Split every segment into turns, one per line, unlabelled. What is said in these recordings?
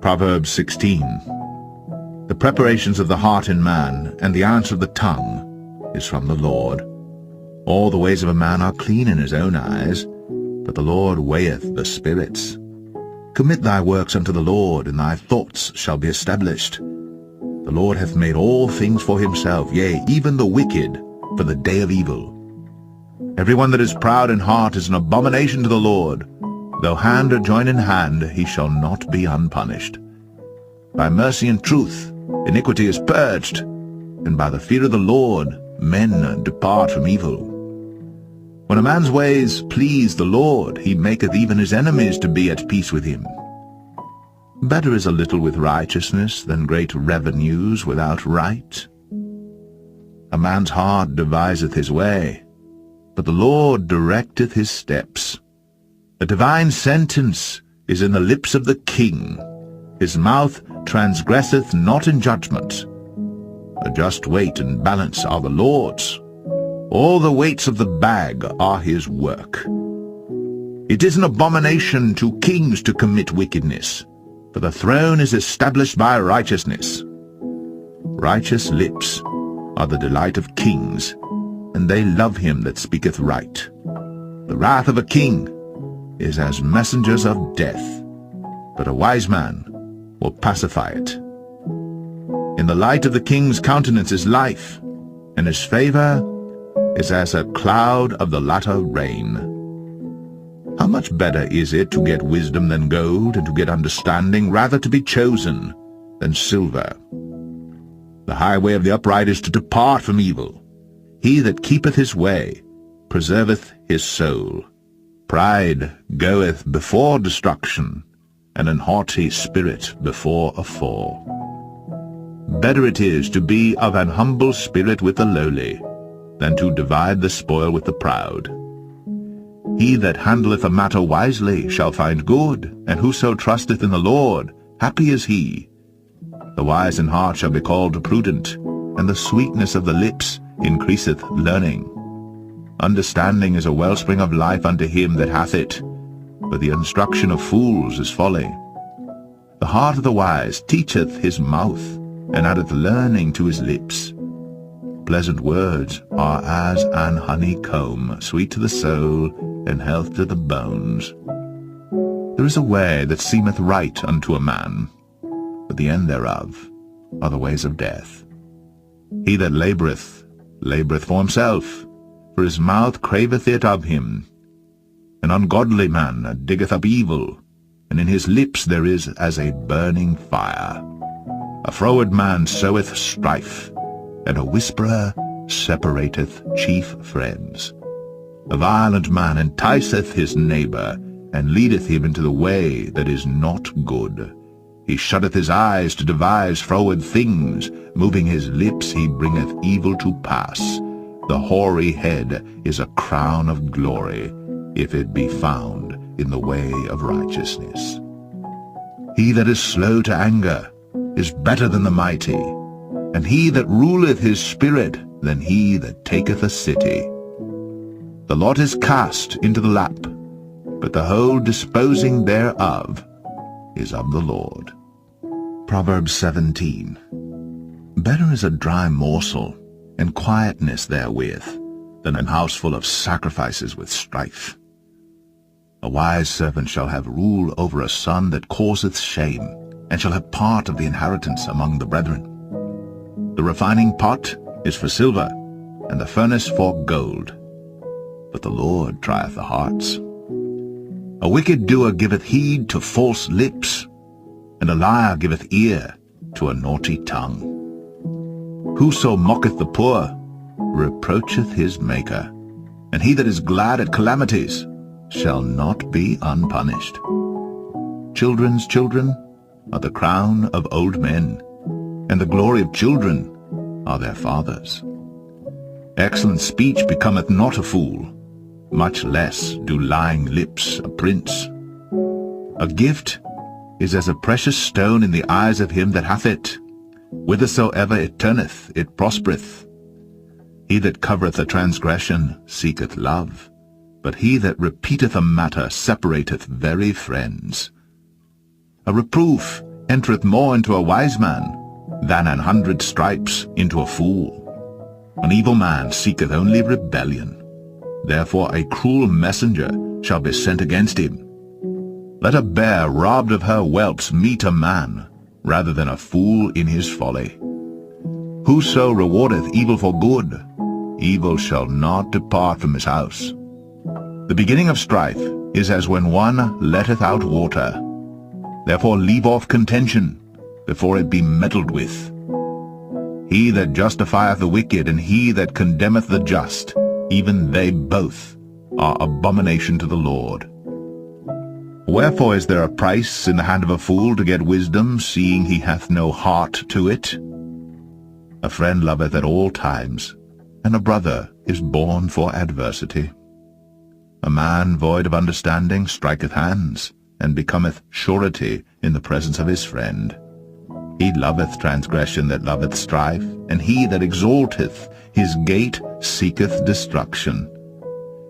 Proverbs 16. The preparations of the heart in man, and the answer of the tongue, is from the Lord. All the ways of a man are clean in his own eyes, but the Lord weigheth the spirits. Commit thy works unto the Lord, and thy thoughts shall be established. The Lord hath made all things for himself, yea, even the wicked for the day of evil. Every one that is proud in heart is an abomination to the Lord. Though hand or join in hand, he shall not be unpunished. By mercy and truth iniquity is purged, and by the fear of the Lord men depart from evil. When a man's ways please the Lord, he maketh even his enemies to be at peace with him. Better is a little with righteousness than great revenues without right. A man's heart deviseth his way, but the Lord directeth his steps. A divine sentence is in the lips of the king. His mouth transgresseth not in judgment. A just weight and balance are the Lord's. All the weights of the bag are his work. It is an abomination to kings to commit wickedness, for the throne is established by righteousness. Righteous lips are the delight of kings, and they love him that speaketh right. The wrath of a king is as messengers of death, but a wise man will pacify it. In the light of the king's countenance is life, and his favor is as a cloud of the latter rain. How much better is it to get wisdom than gold, and to get understanding rather to be chosen than silver? The highway of the upright is to depart from evil. He that keepeth his way preserveth his soul. Pride goeth before destruction, and an haughty spirit before a fall. Better it is to be of an humble spirit with the lowly, than to divide the spoil with the proud. He that handleth a matter wisely shall find good, and whoso trusteth in the Lord, happy is he. The wise in heart shall be called prudent, and the sweetness of the lips increaseth learning. Understanding is a wellspring of life unto him that hath it, but the instruction of fools is folly. The heart of the wise teacheth his mouth, and addeth learning to his lips. Pleasant words are as an honeycomb, sweet to the soul, and health to the bones. There is a way that seemeth right unto a man, but the end thereof are the ways of death. He that laboureth, laboureth for himself, for his mouth craveth it of him. An ungodly man diggeth up evil, and in his lips there is as a burning fire. A froward man soweth strife, and a whisperer separateth chief friends. A violent man enticeth his neighbour, and leadeth him into the way that is not good. He shutteth his eyes to devise froward things, moving his lips he bringeth evil to pass. The hoary head is a crown of glory, if it be found in the way of righteousness. He that is slow to anger is better than the mighty, and he that ruleth his spirit than he that taketh a city. The lot is cast into the lap, but the whole disposing thereof is of the Lord. Proverbs 17. Better is a dry morsel, and quietness therewith, than an house full of sacrifices with strife. A wise servant shall have rule over a son that causeth shame, and shall have part of the inheritance among the brethren. The refining pot is for silver, and the furnace for gold, but the Lord trieth the hearts. A wicked doer giveth heed to false lips, and a liar giveth ear to a naughty tongue. Whoso mocketh the poor reproacheth his Maker, and he that is glad at calamities shall not be unpunished. Children's children are the crown of old men, and the glory of children are their fathers. Excellent speech becometh not a fool, much less do lying lips a prince. A gift is as a precious stone in the eyes of him that hath it. Whithersoever it turneth, it prospereth. He that covereth a transgression seeketh love, but he that repeateth a matter separateth very friends. A reproof entereth more into a wise man than 100 stripes into a fool. An evil man seeketh only rebellion. Therefore a cruel messenger shall be sent against him. Let a bear robbed of her whelps meet a man, rather than a fool in his folly. Whoso rewardeth evil for good, evil shall not depart from his house. The beginning of strife is as when one letteth out water. Therefore leave off contention, before it be meddled with. He that justifieth the wicked, and he that condemneth the just, even they both are abomination to the Lord. Wherefore is there a price in the hand of a fool to get wisdom, seeing he hath no heart to it? A friend loveth at all times, and a brother is born for adversity. A man void of understanding striketh hands, and becometh surety in the presence of his friend. He loveth transgression that loveth strife, and he that exalteth his gate seeketh destruction.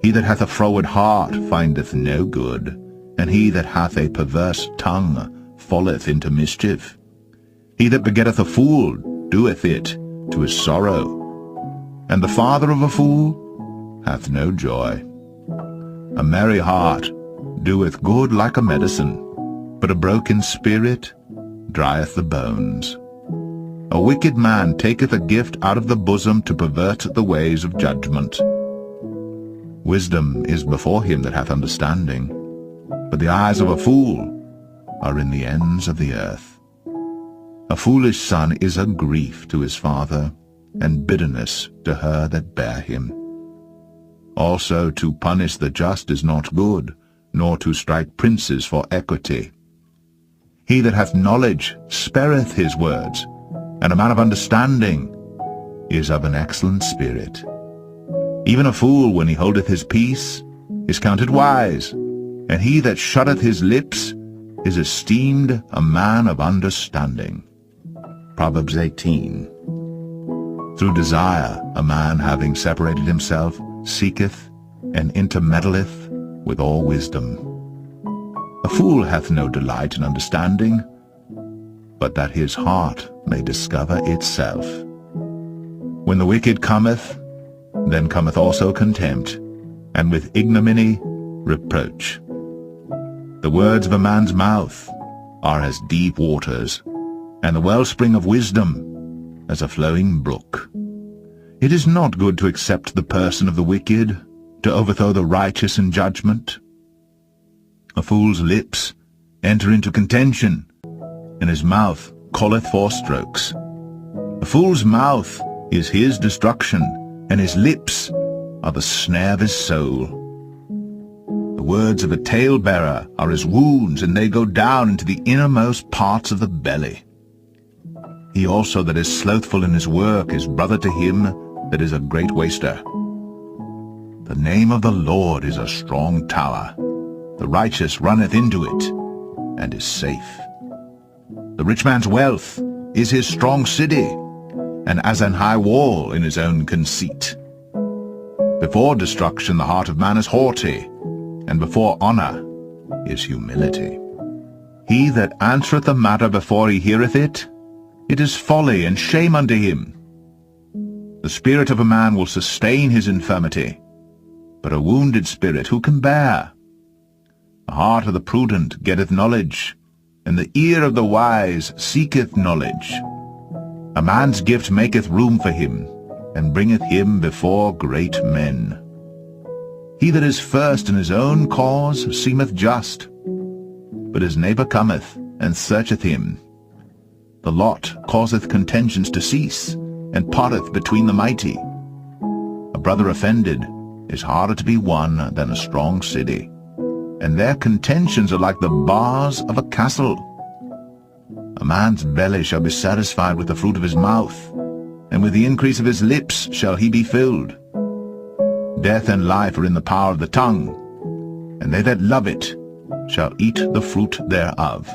He that hath a froward heart findeth no good, and he that hath a perverse tongue falleth into mischief. He that begetteth a fool doeth it to his sorrow, and the father of a fool hath no joy. A merry heart doeth good like a medicine, but a broken spirit drieth the bones. A wicked man taketh a gift out of the bosom to pervert the ways of judgment. Wisdom is before him that hath understanding, but the eyes of a fool are in the ends of the earth. A foolish son is a grief to his father, and bitterness to her that bare him. Also to punish the just is not good, nor to strike princes for equity. He that hath knowledge spareth his words, and a man of understanding is of an excellent spirit. Even a fool, when he holdeth his peace, is counted wise, and he that shutteth his lips is esteemed a man of understanding. Proverbs 18. Through desire a man, having separated himself, seeketh and intermeddleth with all wisdom. A fool hath no delight in understanding, but that his heart may discover itself. When the wicked cometh, then cometh also contempt, and with ignominy reproach. The words of a man's mouth are as deep waters, and the wellspring of wisdom as a flowing brook. It is not good to accept the person of the wicked, to overthrow the righteous in judgment. A fool's lips enter into contention, and his mouth calleth for strokes. A fool's mouth is his destruction, and his lips are the snare of his soul. The words of a talebearer are as wounds, and they go down into the innermost parts of the belly. He also that is slothful in his work is brother to him that is a great waster. The name of the Lord is a strong tower. The righteous runneth into it, and is safe. The rich man's wealth is his strong city, and as an high wall in his own conceit. Before destruction the heart of man is haughty, and before honor is humility. He that answereth a matter before he heareth it, it is folly and shame unto him. The spirit of a man will sustain his infirmity, but a wounded spirit who can bear? The heart of the prudent getteth knowledge, and the ear of the wise seeketh knowledge. A man's gift maketh room for him, and bringeth him before great men. He that is first in his own cause seemeth just, but his neighbor cometh and searcheth him. The lot causeth contentions to cease, and parteth between the mighty. A brother offended is harder to be won than a strong city, and their contentions are like the bars of a castle. A man's belly shall be satisfied with the fruit of his mouth, and with the increase of his lips shall he be filled. Death and life are in the power of the tongue, and they that love it shall eat the fruit thereof.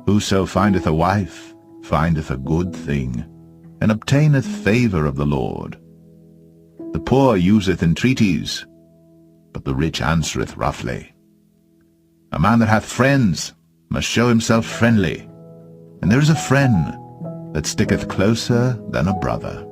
Whoso findeth a wife findeth a good thing, and obtaineth favor of the Lord. The poor useth entreaties, but the rich answereth roughly. A man that hath friends must show himself friendly, and there is a friend that sticketh closer than a brother.